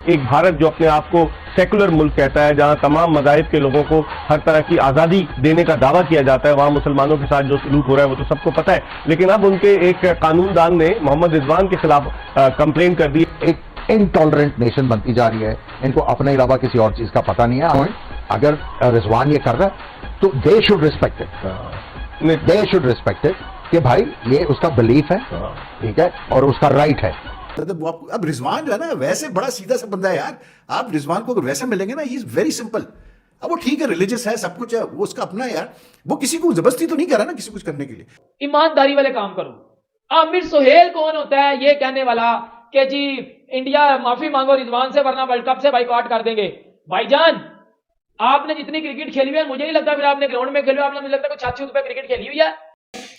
एक भारत जो अपने आप को सेकुलर मुल्क कहता है, जहां तमाम मज़ाहिब के लोगों को हर तरह की आज़ादी देने का दावा किया जाता है, वहां मुसलमानों के साथ जो सलूक हो रहा है वो तो सबको पता है। लेकिन अब उनके एक कानूनदान ने मोहम्मद रिजवान के खिलाफ कंप्लेन कर दी। एक इनटॉलरेंट नेशन बनती जा रही है, इनको अपने अलावा किसी और चीज का पता नहीं है। अगर रिजवान ये कर रहा है तो they should respect it, they should respect it कि भाई ये उसका बिलीफ है, ठीक है, और उसका राइट है। अब रिजवान जो है ना वैसे बड़ा सीधा सा बंदा है यार। आप रिजवान को अगर वैसे मिलेंगे ना, ही इज वेरी सिंपल। अब वो ठीक है, रिलीजियस है, सब कुछ है, वो उसका अपना है यार। वो किसी को जबरदस्ती तो नहीं कर रहा ना किसी कुछ करने के लिए। ईमानदारी वाले काम करो। आमिर सुहेल कौन होता है ये कहने वाला कि जी इंडिया माफी मांगो रिजवान से वरना वर्ल्ड कप से बाइकआउट कर देंगे। भाईजान आपने जितनी क्रिकेट खेली हुई है, मुझे नहीं लगता फिर आपने ग्राउंड में खेली, आपने मुझे लगता कोई 700 रुपए क्रिकेट खेली हुई है।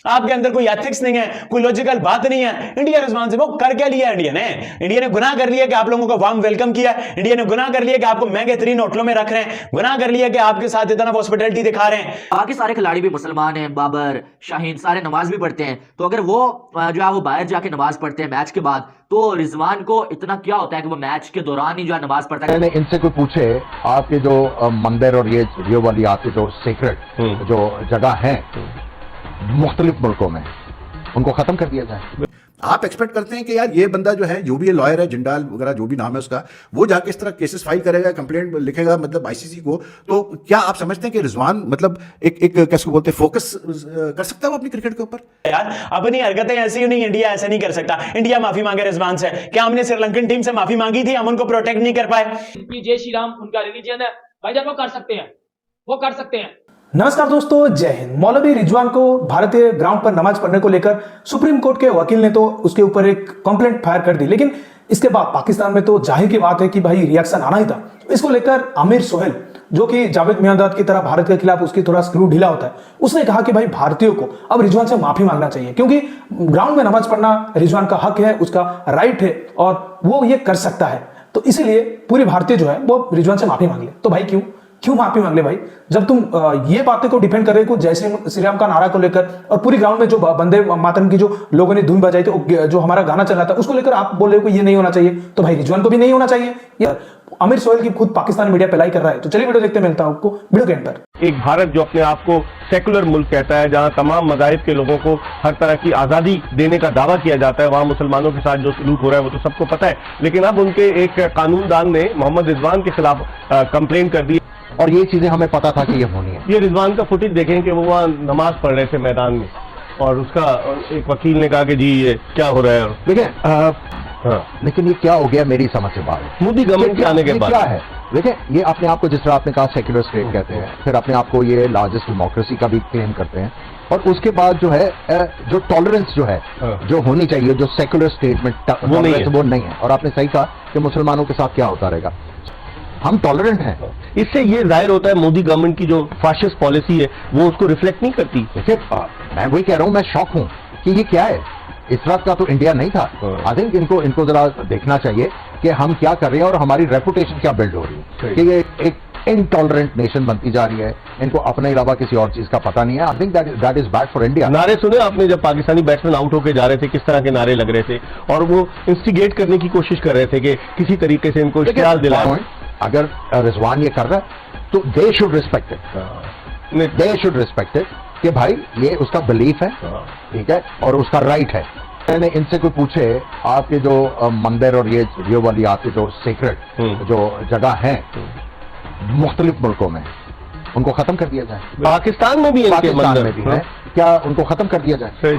आपके अंदर कोई एथिक्स नहीं है, कोई लॉजिकल बात नहीं है। इंडिया रिजवान से वो कर क्या लिया इंडिया ने? इंडिया ने गुनाह कर लिया कि आप लोगों को वार्म वेलकम किया। इंडिया ने गुनाह कर लिया कि आपको महंगे तरीन होटलों में रख रहे हैं। गुनाह कर लिया कि आपके साथ इतना हॉस्पिटैलिटी दिखा रहे हैं। बाकी सारे खिलाड़ी भी मुसलमान हैं, बाबर, शाहीन सारे नमाज भी पढ़ते हैं। तो अगर वो जो है वो बाहर जाके नमाज पढ़ते हैं मैच के बाद, तो रिजवान को इतना क्या होता है कि वो मैच के दौरान ही जो है नमाज पढ़ता है? इनसे कोई पूछे आपके जो मंदिर और ये वाली आपके जो सीक्रेट जो जगह है मुख्तलिफ मुल्कों में, उनको खत्म कर दिया जाए। आप एक्सपेक्ट करते हैं कि यार ये बंदा जो है, जो भी ये लॉयर है, जिंडाल वगैरह जो भी नाम है उसका, वो जाके इस तरह केसेस फाइल करेगा, कंप्लेंट लिखेगा मतलब आईसीसी को, तो क्या आप समझते हैं कि रिजवान मतलब एक कैसे बोलते हैं फोकस कर सकता है वो अपनी क्रिकेट के ऊपर? यार अपनी हरकतें ऐसी नहीं, इंडिया ऐसा नहीं कर सकता। इंडिया माफी मांगे रिजवान से। क्या हमने श्रीलंकन टीम से माफी मांगी थी? हम उनको प्रोटेक्ट नहीं कर पाए। जय श्री राम उनका रिलीजन है, भाईजान वो कर सकते हैं, वो कर सकते हैं। नमस्कार दोस्तों, जय हिंद। मौलवी रिजवान को भारतीय ग्राउंड पर नमाज पढ़ने को लेकर सुप्रीम कोर्ट के वकील ने तो उसके ऊपर एक कंप्लेंट फायर कर दी, लेकिन इसके बाद पाकिस्तान में तो जाहिर की बात है कि भाई रिएक्शन आना ही था। इसको लेकर आमिर सुहेल, जो कि जावेद मियांदाद की तरह भारत के खिलाफ उसकी थोड़ा स्क्रू ढीला होता है, उसने कहा कि भाई भारतीयों को अब रिजवान से माफी मांगना चाहिए, क्योंकि ग्राउंड में नमाज पढ़ना रिजवान का हक है, उसका राइट है और वो ये कर सकता है। तो इसीलिए पूरे भारतीय जो है वो रिजवान से माफी मांग ले। तो भाई क्यों माफी मांग ले भाई? जब तुम ये बातें को डिफेंड कर रहे हो जय श्री राम का नारा को लेकर, और पूरी ग्राउंड में जो वंदे मातरम की जो लोगों ने धुन बजाई थी, जो हमारा गाना चल रहा था, उसको लेकर आप बोल रहे हो कि ये नहीं होना चाहिए, तो भाई रिजवान को भी नहीं होना चाहिए। आमिर सुहेल की खुद पाकिस्तानी मीडिया पे लाई कर रहा है। तो चलिए वीडियो देखते, मिलता हूं आपको वीडियो के एंड पर। एक भारत जो अपने आप को सेकुलर मुल्क कहता है, जहां तमाम मज़ाहिब के लोगों को हर तरह की आज़ादी देने का दावा किया जाता है, वहां मुसलमानों के साथ जो सलूक हो रहा है वो तो सबको पता है। लेकिन अब उनके एक कानूनदान ने मोहम्मद रिजवान के खिलाफ कंप्लेन कर दी, और ये चीजें हमें पता था कि ये होनी है। ये रिजवान का फुटेज देखें कि वो वहाँ नमाज पढ़ रहे थे मैदान में, और उसका एक वकील ने कहा कि जी ये क्या हो रहा है। देखिए लेकिन ये क्या हो गया मेरी समझ से बाहर, मोदी गवर्नमेंट के आने के बाद क्या है? देखिए ये अपने आप को, जिस तरह आपने कहा सेक्युलर स्टेट कहते हैं, फिर अपने आप को ये लार्जेस्ट डेमोक्रेसी का भी क्लेम करते हैं, और उसके बाद जो है जो टॉलरेंस जो है जो होनी चाहिए, जो सेक्युलर स्टेट में वो नहीं है। और आपने सही कहा कि मुसलमानों के साथ क्या होता रहेगा। हम टॉलरेंट हैं। इससे ये जाहिर होता है मोदी गवर्नमेंट की जो फाशिस्ट पॉलिसी है वो उसको रिफ्लेक्ट नहीं करती। देखिए मैं वही कह रहा हूं, मैं शॉक हूं कि ये क्या है। इस तरह का तो इंडिया नहीं था। आई थिंक इनको जरा देखना चाहिए कि हम क्या कर रहे हैं और हमारी रेपुटेशन क्या बिल्ड हो रही है, कि ये एक इनटॉलरेंट नेशन बनती जा रही है, इनको अपने अलावा किसी और चीज का पता नहीं है। I think that is bad for India. नारे सुने आपने जब पाकिस्तानी बैट्समैन आउट होकर जा रहे थे, किस तरह के नारे लग रहे थे, और वो इंस्टिगेट करने की कोशिश कर रहे थे कि किसी तरीके से इनको इश्तियाल दिलाएं। अगर रिजवान ये कर रहा है तो they should respect it, they should respect it कि भाई ये उसका बिलीफ है, ठीक है, और उसका राइट है। मैंने इनसे कोई पूछे आपके जो मंदिर और ये वाली आपके जो सीक्रेट जो जगह है मुख्तलिफ मुल्कों में, उनको खत्म कर दिया जाए। पाकिस्तान में भी है, क्या उनको खत्म कर दिया जाए?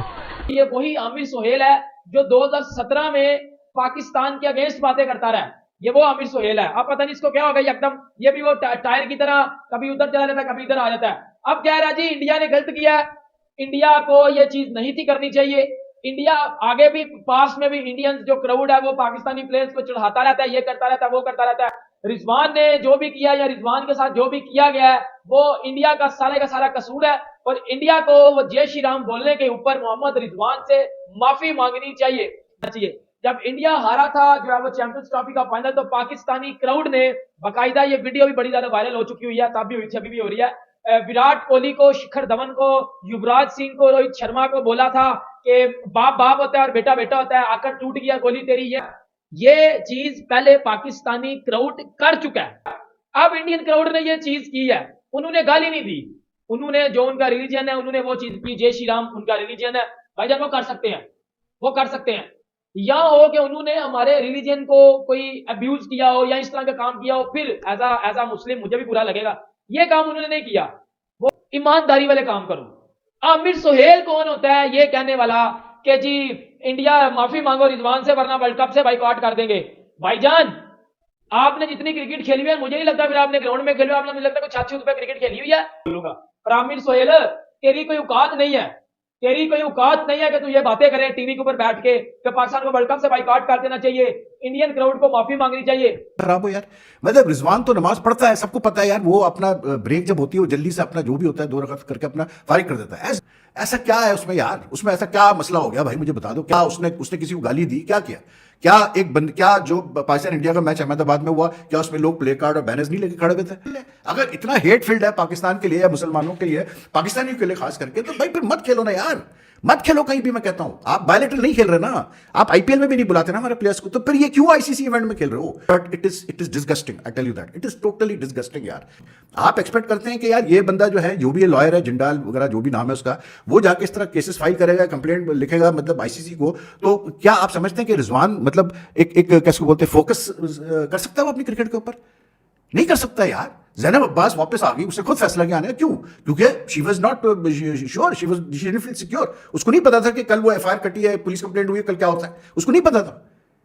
ये वही आमिर सुहेल है जो 2017 में पाकिस्तान के अगेंस्ट बातें करता रहा। ये वो आमिर सुहेल है। अब पता नहीं इसको क्या हो गया एकदम, ये भी वो टायर की तरह कभी उधर चला जाता है, कभी इधर आ जाता है। अब कह रहा है जी इंडिया ने गलत किया है, इंडिया को ये चीज नहीं थी करनी चाहिए। इंडिया आगे भी पास में भी इंडियंस जो क्राउड है वो पाकिस्तानी प्लेयर्स को चढ़ाता रहता है, ये करता रहता है, वो करता रहता है। रिजवान ने जो भी किया या रिजवान के साथ जो भी किया गया है वो इंडिया का सारा कसूर है, और इंडिया को वो जय श्री राम बोलने के ऊपर मोहम्मद रिजवान से माफी मांगनी चाहिए। जब इंडिया हारा था जो है वो चैंपियंस ट्रॉफी का फाइनल, तो पाकिस्तानी क्राउड ने बाकायदा, ये वीडियो भी बड़ी ज्यादा वायरल हो चुकी हुई है, तब भी हुई थी, अभी भी हो रही है, विराट कोहली को, शिखर धवन को, युवराज सिंह को, रोहित शर्मा को बोला था कि बाप बाप होता है और बेटा बेटा होता है, आकर टूट गया गोली तेरी। ये चीज पहले पाकिस्तानी क्राउड कर चुका है, अब इंडियन क्राउड ने ये चीज की है। उन्होंने गाली नहीं दी, उन्होंने जो उनका रिलीजन है उन्होंने वो चीज की, जय श्री राम उनका रिलीजन है, भाईजान वो कर सकते हैं, वो कर सकते हैं। या हो कि उन्होंने हमारे रिलीजन को कोई अब्यूज किया हो या इस तरह का काम किया हो, फिर एज अ मुस्लिम मुझे भी बुरा लगेगा। ये काम उन्होंने नहीं किया, वो ईमानदारी वाले काम करो। आमिर सुहेल कौन होता है ये कहने वाला कि जी इंडिया माफी मांगो रिजवान से वरना वर्ल्ड कप से बाइकआउट कर देंगे। भाईजान आपने जितनी क्रिकेट खेली हुई है, मुझे नहीं लगता फिर आपने ग्राउंड में खेली, आपने मुझे लगता है 600 रुपए क्रिकेट खेली हुई है। बोलूंगा पर आमिर सुहेल तेरी कोई औकात नहीं है, तेरी कोई औकात नहीं है कि तू ये बातें करे टीवी के ऊपर बैठ के कि पाकिस्तान को वर्ल्ड कप से बाइकआउट कर देना चाहिए, इंडियन क्राउड को माफी मांगनी चाहिए। खराब हो यार, मतलब रिजवान तो नमाज पढ़ता है, सबको पता है यार, वो अपना ब्रेक जब होती है वो जल्दी से अपना जो भी होता है 2 रकात करके अपना फारिग कर देता है। ऐसा क्या है उसमें यार, उसमें ऐसा क्या मसला हो गया भाई, मुझे बता दो। क्या उसने किसी को गाली दी, क्या किया? क्या जो पाकिस्तान इंडिया का मैच अहमदाबाद में हुआ, क्या उसमें लोग प्ले कार्ड और बैनर्स नहीं लेके खड़े हुए थे? अगर इतना हेट फील्ड है पाकिस्तान के लिए या मुसलमानों के लिए, पाकिस्तानियों के लिए खास करके, तो भाई फिर मत खेलो ना यार, मत खेलो कहीं भी। मैं कहता हूं आप बायलेटरल नहीं खेल रहे ना, आप आईपीएल में भी नहीं बुलाते ना हमारे प्लेयर्स को, तो फिर ये क्यों आईसीसी इवेंट में खेल रहे हो? But it is disgusting, I tell you that, it is totally disgusting यार। आप एक्सपेक्ट करते हैं कि यार ये बंदा जो है, जो भी ये लॉयर है, जिंडाल वगैरह जो भी नाम है उसका, वो जाके इस तरह केसेस फाइल करेगा, कंप्लेंट लिखेगा मतलब आईसीसी को, तो क्या आप समझते हैं कि रिजवान मतलब एक कैसे बोलते हैं फोकस कर सकता है वो अपनी क्रिकेट के ऊपर? नहीं कर सकता यार। ज़ैनब अब्बास वापस आ गई, उसने खुद फैसला किया आने, क्यों? क्योंकि she was not sure, she didn't feel secure. उसको नहीं पता था कि कल वो एफआईआर कटी है, पुलिस कंप्लेंट हुई है, कल क्या होता है, उसको नहीं पता था,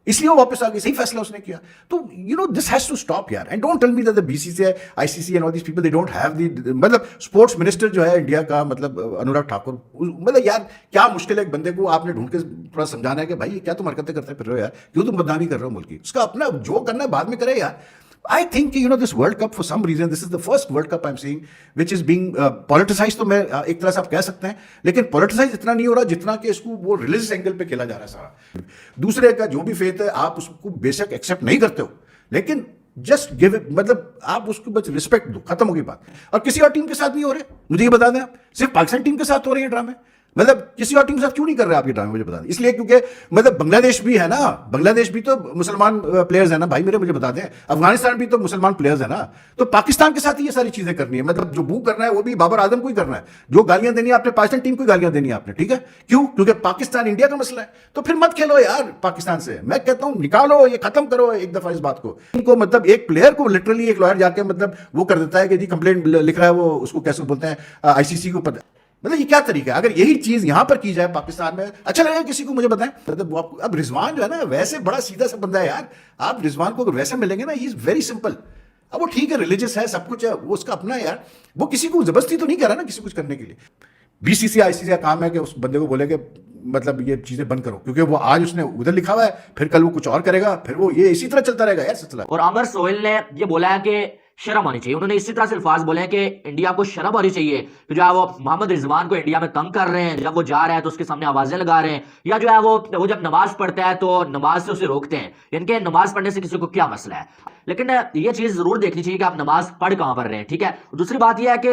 इसलिए वो वापस आ गई। सही फैसला उसने किया। तो you know this has to stop यार, and don't tell me that the BCCI, ICC and all these people they don't have the, मतलब स्पोर्ट्स मिनिस्टर जो है इंडिया का, मतलब अनुराग ठाकुर, मतलब यार क्या मुश्किल है एक बंदे को आपने ढूंढ के थोड़ा समझाना है कि भाई ये क्या तुम हरकतें करते फिर रहे हो यार, क्यों तुम बदनामी कर रहे हो मुल्क की? उसका अपना जो करना है बाद में करे यार। I think this World Cup, for some reason, this is the first World Cup I'm seeing which is being politicized। तो मैं एक तरह से आप कह सकते हैं, लेकिन politicized इतना नहीं हो रहा जितना कि इसको वो रिलीजियस एंगल पे खेला जा रहा है सारा। दूसरे का जो भी फेथ है आप उसको बेशक एक्सेप्ट नहीं करते हो, लेकिन जस्ट गिव इट, मतलब आप उसको बस रिस्पेक्ट दो, खत्म हो गई बात। और किसी और टीम के साथ नहीं हो रहे, मुझे ये बता दें आप, सिर्फ पाकिस्तान टीम के साथ हो रहे हैं ड्रामे, मतलब किसी और टीम के साथ क्यों नहीं कर रहे आप ये ड्रामे? मुझे बता दें। इसलिए क्योंकि मतलब बांग्लादेश भी है ना, बांग्लादेश भी तो मुसलमान प्लेयर्स है ना भाई मेरे, मुझे बता दें। अफगानिस्तान भी तो मुसलमान प्लेयर्स है ना, तो पाकिस्तान के साथ ही ये सारी चीजें करनी है, मतलब जो बू करना है वो भी बाबर आजम को ही करना है, जो गालियां देनी है आपने पाकिस्तान टीम को गालियां देनी है आपने, ठीक है? क्यों? क्योंकि पाकिस्तान इंडिया का मसला है। तो फिर मत खेलो यार पाकिस्तान से, मैं कहता हूं निकालो, ये खत्म करो एक दफा इस बात को। इनको मतलब एक प्लेयर को लिटरली एक लॉयर जाके मतलब वो कर देता है कि जी कंप्लेंट लिख रहा है, वो उसको कैसे बोलते हैं आईसीसी को पता, मतलब ये क्या तरीका है? अगर यही चीज यहां पर की जाए पाकिस्तान में, अच्छा लगेगा किसी को? मुझे बताएं। मतलब अब रिजवान जो है ना वैसे बड़ा सीधा सा बंदा है यार, आप रिजवान को अगर वैसे मिलेंगे ना, ही इज वेरी सिंपल। अब वो ठीक है, रिलीजियस है, सब कुछ है, वो उसका अपना है यार, वो किसी को जबरदस्ती तो नहीं कर रहा ना किसी कुछ करने के लिए। बीसीसीआई आईसीसी का काम है कि उस बंदे को बोले कि मतलब ये चीजें बंद करो, क्योंकि वो आज उसने उधर लिखा हुआ है, फिर कल वो कुछ और करेगा, फिर वो ये इसी तरह चलता रहेगा यार सिलसिला। और आमिर सुहेल ने ये बोला है कि शर्म आनी चाहिए, उन्होंने इसी तरह से अल्फाज बोले हैं कि इंडिया को शर्म आनी चाहिए कि जो है वो मोहम्मद रिजवान को इंडिया में तंग कर रहे हैं, जब वो जा रहा है तो उसके सामने आवाजें लगा रहे हैं, या जो है वो जब नमाज पढ़ता है तो नमाज से उसे रोकते हैं। इनके नमाज पढ़ने से किसी को क्या मसला है? लेकिन ये चीज जरूर देखनी चाहिए कि आप नमाज पढ़ कहां पर रहे हैं, ठीक है? दूसरी बात यह है कि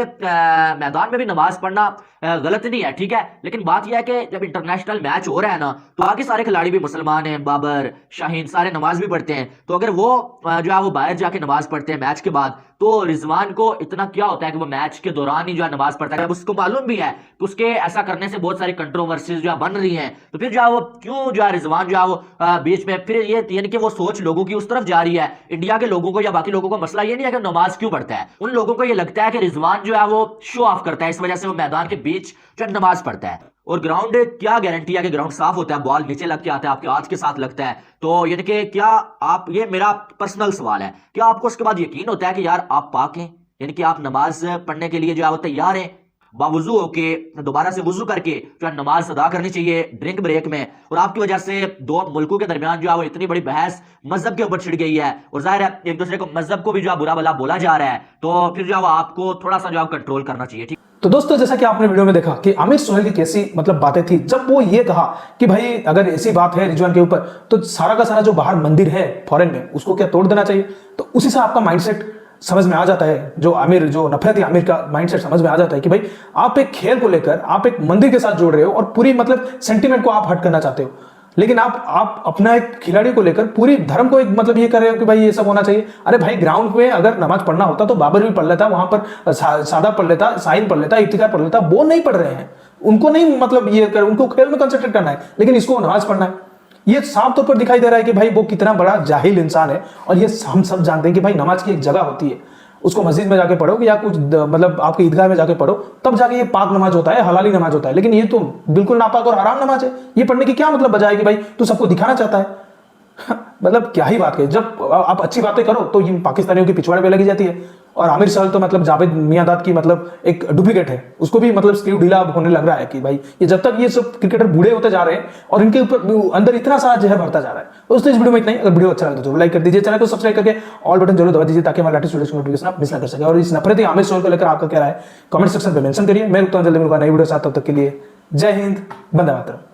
मैदान में भी नमाज पढ़ना गलत नहीं है, ठीक है? लेकिन बात यह है कि जब इंटरनेशनल मैच हो रहा है ना, तो बाकी सारे खिलाड़ी भी मुसलमान हैं, बाबर, शाहीन सारे नमाज भी पढ़ते हैं, तो अगर वो जो है वो बाहर जाके नमाज पढ़ते हैं मैच के बाद, तो रिजवान को इतना क्या होता है कि वो मैच के दौरान ही जो है नमाज पढ़ता है? उसको मालूम भी है कि उसके ऐसा करने से बहुत सारी कंट्रोवर्सीज जो है बन रही हैं, तो फिर जो है वो क्यों जो है रिजवान जो है वो बीच में फिर ये यानी कि वो सोच लोगों की उस तरफ जा रही है। इंडिया के लोगों को या बाकी लोगों को मसला ये नहीं है कि नमाज क्यों पढ़ता है, उन लोगों को ये लगता है कि रिजवान जो है वो शो ऑफ करता है, इस वजह से वो मैदान के बीच जो नमाज पढ़ता है। और ग्राउंड क्या गारंटी है कि ग्राउंड साफ होता है, बॉल नीचे लग के आता है, आपके हाथ के साथ लगता है? तो यानी कि क्या आप, ये मेरा पर्सनल सवाल है, क्या आपको उसके बाद यकीन होता है कि यार आप पाक हैं, यानी कि आप नमाज पढ़ने के लिए जो है वो तैयार हैं, बावुजू होके दोबारा से वुजू करके जो है नमाज अदा करनी चाहिए ड्रिंक ब्रेक में, और आपकी वजह से दो मुल्कों के दरमियान जो है वो इतनी बड़ी बहस मजहब के ऊपर छिड़ गई है, और जाहिर है एक दूसरे को मजहब को भी जो है बुरा भला बोला जा रहा है, तो फिर जो है आपको थोड़ा सा जो है कंट्रोल करना चाहिए, ठीक? तो दोस्तों जैसा कि आपने वीडियो में देखा कि आमिर सुहेल की कैसी मतलब बातें थी, जब वो ये कहा कि भाई अगर ऐसी बात है रिजवान के ऊपर तो सारा का सारा जो बाहर मंदिर है फॉरेन में उसको क्या तोड़ देना चाहिए, तो उसी से आपका माइंडसेट समझ में आ जाता है, जो नफरत है आमिर का माइंडसेट समझ में आ जाता है कि भाई आप एक खेल को लेकर आप एक मंदिर के साथ जोड़ रहे हो और पूरी मतलब सेंटीमेंट को आप हट करना चाहते हो। लेकिन आप अपना एक खिलाड़ी को लेकर पूरी धर्म को एक मतलब ये कर रहे हो कि भाई ये सब होना चाहिए। अरे भाई ग्राउंड पे अगर नमाज पढ़ना होता तो बाबर भी पढ़ लेता, वहां पर सादा पढ़ लेता, साहिल पढ़ लेता, इफ्तिखार पढ़ लेता। वो नहीं पढ़ रहे हैं, उनको नहीं मतलब ये कर, उनको खेल में कंसंट्रेट करना है, लेकिन इसको नमाज पढ़ना है। ये साफ तौर पर दिखाई दे रहा है कि भाई वो कितना बड़ा जाहिल इंसान है। और ये हम सब जानते हैं कि भाई नमाज की एक जगह होती है, उसको मस्जिद में जाके पढ़ो या कुछ मतलब आपके ईदगाह में जाके पढ़ो, तब जाके ये पाक नमाज होता है, हलाली नमाज होता है। लेकिन ये तो बिल्कुल नापाक और हराम नमाज है। ये पढ़ने की क्या मतलब बजा है कि भाई तू सबको दिखाना चाहता है? मतलब क्या ही बात है। जब आप अच्छी बातें करो तो ये पाकिस्तानियों की पिछवाड़े पे लगी जाती है। और आमिर सहल तो मतलब जावेद मियांदाद की मतलब एक डुप्लीकेट है, उसको भी मतलब स्क्रीव ढीला होने लग रहा है कि भाई ये जब तक ये सब क्रिकेटर बूढ़े होते जा रहे हैं और इनके ऊपर अंदर इतना सारा जहर बढ़ता जा रहा है। तो इस वीडियो में इतना ही। अगर वीडियो अच्छा लगे तो जरूर लाइक कर दीजिए, चैनल को सब्सक्राइब करके ऑल बटन जरूर दबा दीजिए ताकि हमारे लेटेस्ट वीडियो की नोटिफिकेशन आप मिस ना कर सके। और इस नफरती आमिर सहल को लेकर आपका क्या राय है कमेंट सेक्शन में मेंशन करिए। मैं रुकता हूं जल्दी मिलूंगा नई वीडियो साथ, तब तक के लिए जय हिंद, वंदे मातरम।